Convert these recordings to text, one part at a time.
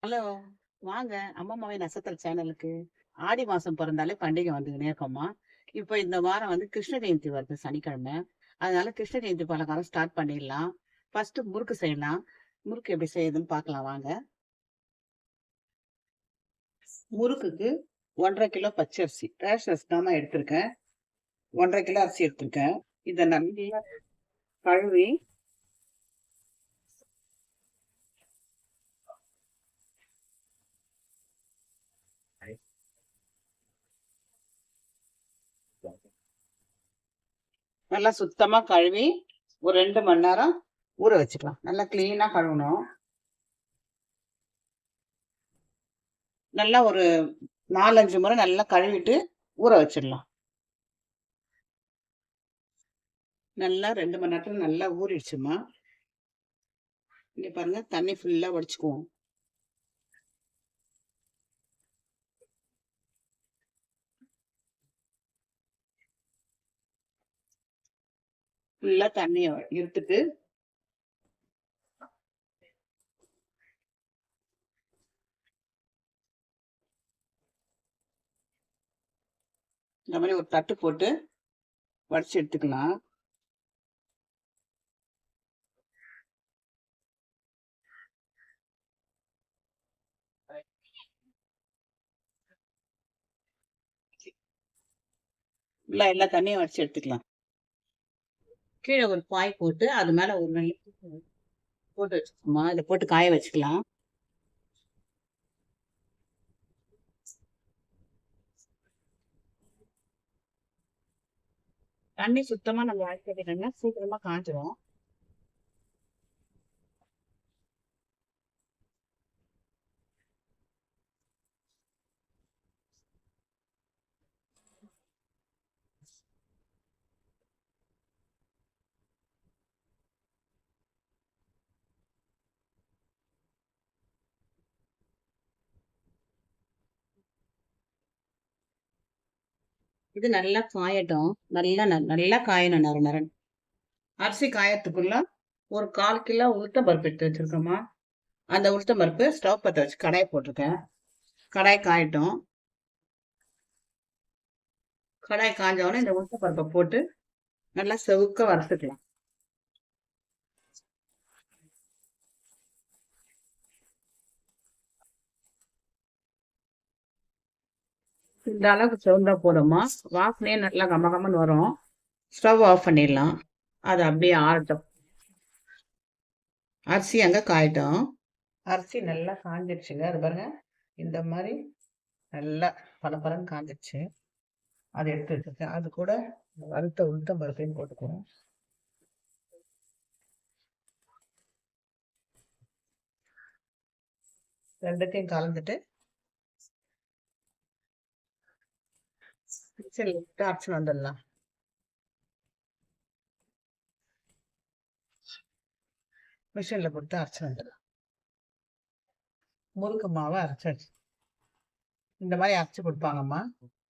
Hello. வாங்க அம்மம்மாவே நட்சத்திர சேனலுக்கு. ஆடி மாசம் பொறந்தாலே பண்டிகை வந்துக்கின்னே இருக்கோம்மா. இப்ப இந்த வாரம் வந்து கிருஷ்ண ஜெயந்தி வருது சனிக்கிழமை. அதனால கிருஷ்ண ஜெயந்தி பலகாரம் ஸ்டார்ட் பண்ணிடலாம். ஃபர்ஸ்ட் முறுக்கு செய்யலாம். முறுக்கு எப்படி செய்யுதுன்னு பார்க்கலாம் வாங்க. முறுக்குக்கு 1 1/2 கிலோ பச்சரிசி ரேஷன் அரிசி தாம்மா எடுத்திருக்கேன். 1 1/2 கிலோ அரிசி எடுத்திருக்கேன். இதை நல்லா கழுவி நல்லா சுத்தமா கழுவி ஒரு 2 மணி நேரம் ஊற வச்சுக்கலாம். நல்லா கிளீனா கழுவணும். நல்லா ஒரு 4, 5 முறை நல்லா கழுவிட்டு ஊற வச்சிடலாம். நல்லா 2 மணி நேரத்துல நல்லா ஊறிடுச்சுமா. இங்க பாருங்க தண்ணி ஃபுல்லா வடிச்சுக்குவோம். ஃபுல்லா தண்ணிய இருத்துட்டு இந்த மாதிரி ஒரு தட்டு போட்டு வடிச்சு எடுத்துக்கலாம். ஃபுல்லா எல்லா தண்ணியும் வடிச்சு எடுத்துக்கலாம். கீழே ஒரு பாய் போட்டு அது மேல ஒரு நெய் போட்டு வச்சுக்கோமா. இதை போட்டு காய வச்சுக்கலாம். தண்ணி சுத்தமா நம்ம வடிக்கட்டிட்டோம்னா சீக்கிரமா காஞ்சிரும். இது நல்லா காயட்டும். நல்லா காயணும் நர நரன்னு. அரிசி காயத்துக்குள்ள ஒரு 1/4 கிலோ உளுத்தம் பருப்பு எடுத்து வச்சிருக்கோமா. அந்த உளுத்தம் பருப்பு ஸ்டவ் பற்ற வச்சு கடாய் போட்டிருக்கேன். கடாய் காயட்டும். கடாய் காஞ்ச உடனே இந்த உளுத்தம் பருப்பை போட்டு நல்லா செவுக்க வறுத்துக்கலாம். இந்த அளவுக்கு செவந்தா போதுமா. வாசனையே நல்லா கமகமன்னு வரும். ஸ்டவ் ஆஃப் பண்ணிடலாம். அது அப்படியே ஆறட்டும். அரிசி அங்க காயட்டும். அரிசி நல்லா காஞ்சிடுச்சுங்க. அது பாருங்க இந்த மாதிரி நல்லா பலபலன்னு காஞ்சிடுச்சு. அதை எடுத்து வச்சிருக்கேன். அது கூட வறுத்த உளுத்தம் பருப்பையும் போட்டுக்குவோம். ரெண்டுத்தையும் கலந்துட்டு மிக்சரில் விட்டு அரைச்சு வந்துடலாம். மிஷினில் கொடுத்து அரைச்சு வந்துடலாம். முறுக்கு மாவை அரைச்சாச்சு. இந்த மாதிரி அரைச்சு கொடுப்பாங்கம்மா.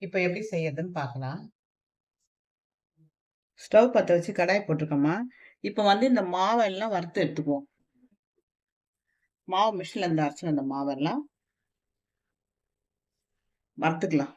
இப்போ எப்படி செய்யறதுன்னு பார்க்கலாம். ஸ்டவ் பற்ற வச்சு கடாய் போட்டிருக்கோம்மா. இப்போ வந்து இந்த மாவெல்லாம் வறுத்து எடுத்துக்குவோம். மாவு மிஷினில் இருந்து அரைச்சு அந்த மாவெல்லாம் வறுத்துக்கலாம்.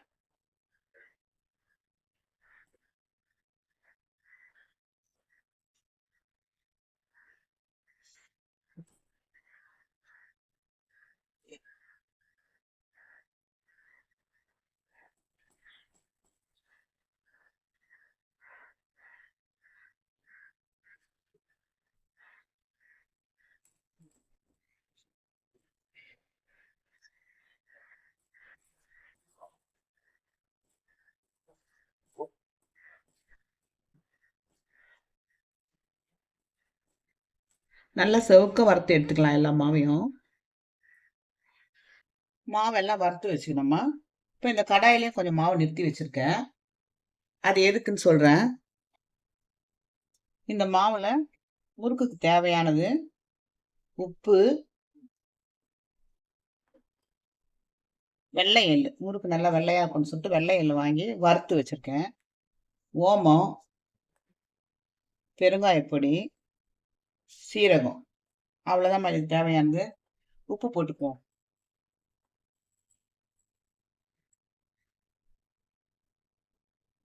நல்லா செவக்க வறுத்து எடுத்துக்கலாம் எல்லா மாவையும். மாவெல்லாம் வறுத்து வச்சுக்கணுமா. இப்போ இந்த கடாயிலையும் கொஞ்சம் மாவு நிறுத்தி வச்சிருக்கேன். அது எதுக்குன்னு சொல்றேன். இந்த மாவுல முறுக்குக்கு தேவையானது உப்பு, வெள்ளை எள்ளு. முறுக்கு நல்லா வெள்ளையா இருக்கும்னு சொல்லிட்டு வெள்ளை எள்ளு வாங்கி வறுத்து வச்சிருக்கேன். ஓமம், பெருங்காயப்பொடி, சீரகம். அவ்வளோதான் இதுக்கு தேவையானது. உப்பு போட்டுக்குவோம்.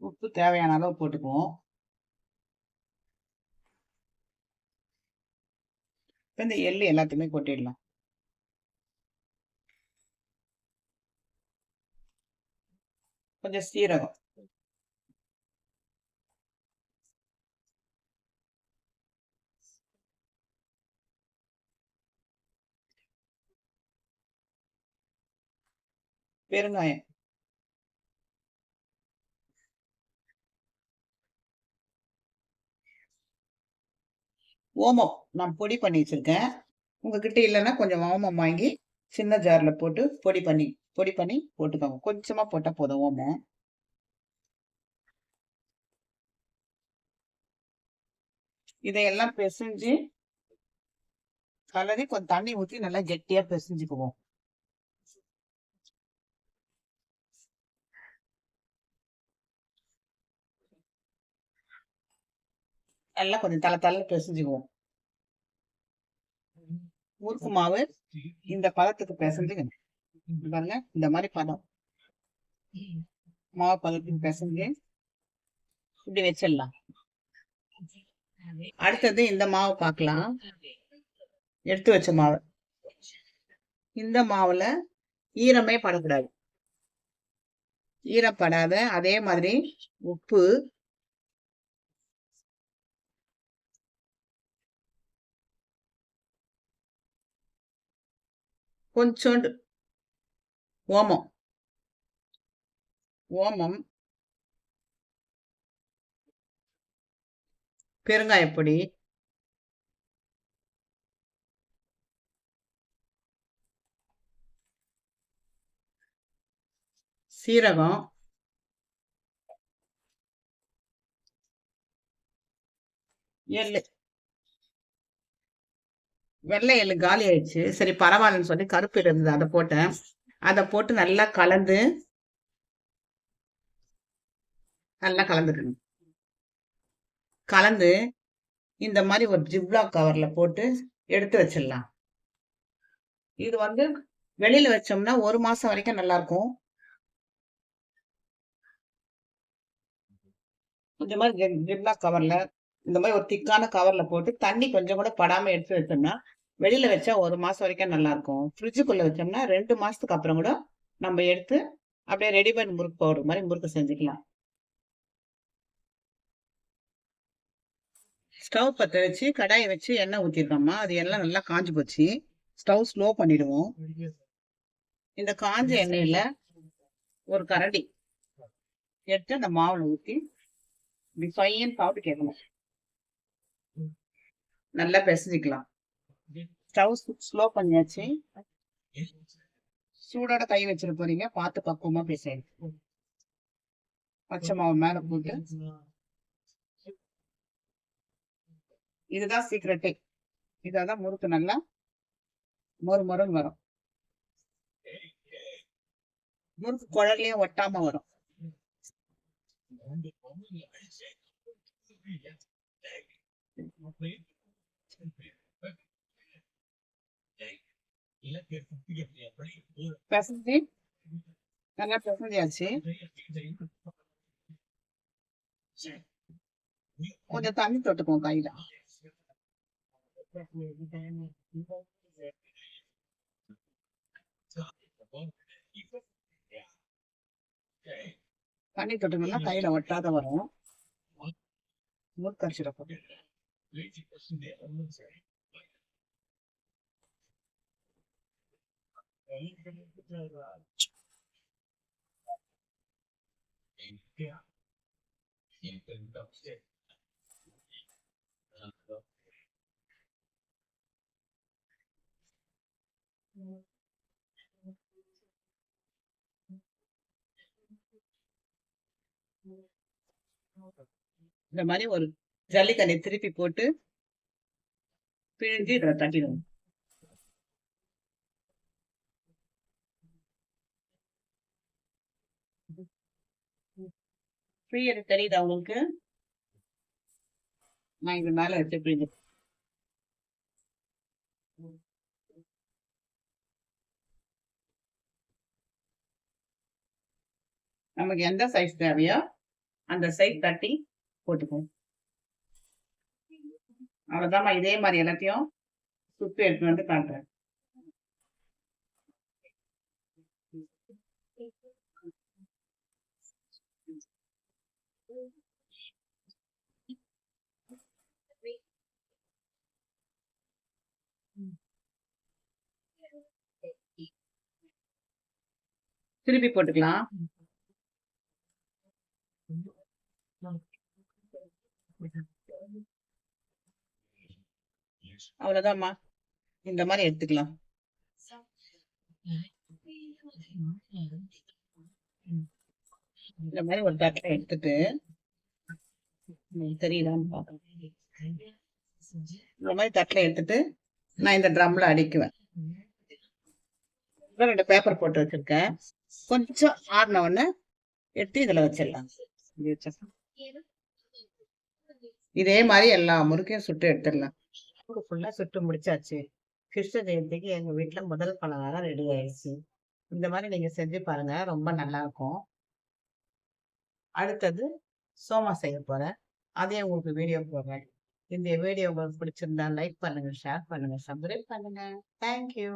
உப்பு தேவையான அளவு போட்டுக்குவோம். இப்ப இந்த எள்ளு எல்லாத்தையுமே கொட்டிடலாம். கொஞ்சம் சீரகம், பெருங்காயம், ஓமம் நான் பொடி பண்ணி வச்சிருக்கேன். உங்ககிட்ட இல்லைன்னா கொஞ்சம் ஓமம் வாங்கி சின்ன ஜார்ல போட்டு பொடி பண்ணி போட்டுக்கோங்க. கொஞ்சமா போட்டா போதும் ஓமம். இதையெல்லாம் பிசைஞ்சு கலரி கொஞ்சம் தண்ணி ஊத்தி நல்லா கெட்டியா பிசைஞ்சுக்குவோம். நல்லா கொஞ்சம் தலை பிசைஞ்சுக்குவோம். முறுக்கு மாவு இந்த பதத்துக்கு பிசைஞ்சுக்கணும். பாருங்க, இந்த மாதிரி பதம் மாவு பதத்துக்கு பிசைஞ்சு இப்படி வச்சிடலாம். அடுத்தது இந்த மாவு பார்க்கலாம். எடுத்து வச்ச மாவு, இந்த மாவுல ஈரமே படக்கூடாது. ஈரப்படாத அதே மாதிரி உப்பு, கொஞ்சோண்டு ஓமம், பெருங்காயப்பொடி, சீரகம், எள்ளு. வெள்ளை எள்ளு காலி ஆயிடுச்சு. சரி பரவாயில்லன்னு சொல்லி கருப்பு இருந்தது, அதை போட்டேன். அதை போட்டு நல்லா கலந்துக்கணும். கலந்து இந்த மாதிரி ஒரு ஜிப்லாக் கவர்ல போட்டு எடுத்து வச்சிடலாம். இது வந்து வெளியில வச்சோம்னா 1 மாசம் வரைக்கும் நல்லா இருக்கும். இந்த மாதிரி ஜிப்லாக் கவர்ல, இந்த மாதிரி ஒரு திக்கான கவர்ல போட்டு தண்ணி கொஞ்சம் கூட படாம எடுத்து வச்சோம்னா வெளியில வச்சா 1 மாசம் வரைக்கும் நல்லா இருக்கும். ஃப்ரிட்ஜுக்குள்ள வச்சோம்னா 2 மாசத்துக்கு அப்புறம் கூட நம்ம எடுத்து அப்படியே ரெடிமேட் முறுக்கு பவுடர் மாதிரி முறுக்கு செஞ்சுக்கலாம். ஸ்டவ் பற்ற வச்சு கடாயை வச்சு எண்ணெய் ஊற்றிருக்கோம்மா. அது எல்லாம் நல்லா காஞ்சு போச்சு. ஸ்டவ் ஸ்லோ பண்ணிடுவோம். இந்த காஞ்ச எண்ணெயில ஒரு கரண்டி எடுத்து அந்த மாவுல ஊற்றி இப்படி ஃபைன் பவுடர் கேட்கணும். நல்லா பிசைஞ்சிக்கலாம். ஸ்டவ் ஸ்லோ பண்ணியாச்சு. சூடோட கை வச்சிட போறீங்க, பார்த்து பக்குவமா பிசையணும். பச்சை மாவு மேல போட்டு, இதுதான் சீக்ரெட்டு. இதாதான் முறுக்கு நல்லா மொறுன்னு வரும். முறுக்கு குழல்லையும் ஒட்டாம வரும். பிசைஞ்சு நல்லா பிசைஞ்சாச்சு. கொஞ்சம் தண்ணி தொட்டுக்குவோம் கையில. தண்ணி தொட்டுக்கணும்னா கையில ஒட்டாத வரும். முறுக்கரிசியில போட்டு இந்த மாதிரி ஒரு ஜல்லிக்கண்ணை திருப்பி போட்டு பிழிஞ்சு இதை தட்டிடணும். பிழியது தெரியுதா உங்களுக்கு? நான் இது மேல வச்சு பிழிஞ்சு. நமக்கு எந்த சைஸ் தேவையோ அந்த சைட் தட்டி போட்டுக்கோ. அவ்வளவுதாம்மா. இதே மாதிரி எல்லாத்தையும் சுட்டு எடுத்து வந்து காட்டுறேன். திருப்பி போட்டுக்கலாம். அவ்வளவுதான்மா. இந்த மாதிரி எடுத்துக்கலாம். இந்த மாதிரி ஒரு தட்டில் எடுத்துட்டு தெரியலான்னு பார்க்கணும். இந்த மாதிரி தட்டில் எடுத்துட்டு நான் இந்த ட்ரம்ல அடிக்குவேன். 2 பேப்பர் போட்டு வச்சிருக்கேன். கொஞ்சம் ஆறின உடனே எடுத்து இதுல வச்சிடலாம். இதே மாதிரி எல்லா முறுக்கையும் சுட்டு எடுத்துடலாம். ஃபுல்லா சுட்டு முடிச்சாச்சு. கிருஷ்ண ஜெயந்திக்கு எங்க வீட்டுல முதல் பலகாரம் ரெடி ஆயிடுச்சு. இந்த மாதிரி நீங்க செஞ்சு பாருங்க, ரொம்ப நல்லா இருக்கும். அடுத்தது சோமா செய்ய போறேன். அதையும் உங்களுக்கு வீடியோ போடுறேன். இந்த வீடியோ உங்களுக்கு பிடிச்சிருந்தா லைக் பண்ணுங்க, ஷேர் பண்ணுங்க, சப்ஸ்கிரைப் பண்ணுங்க. தேங்க்யூ.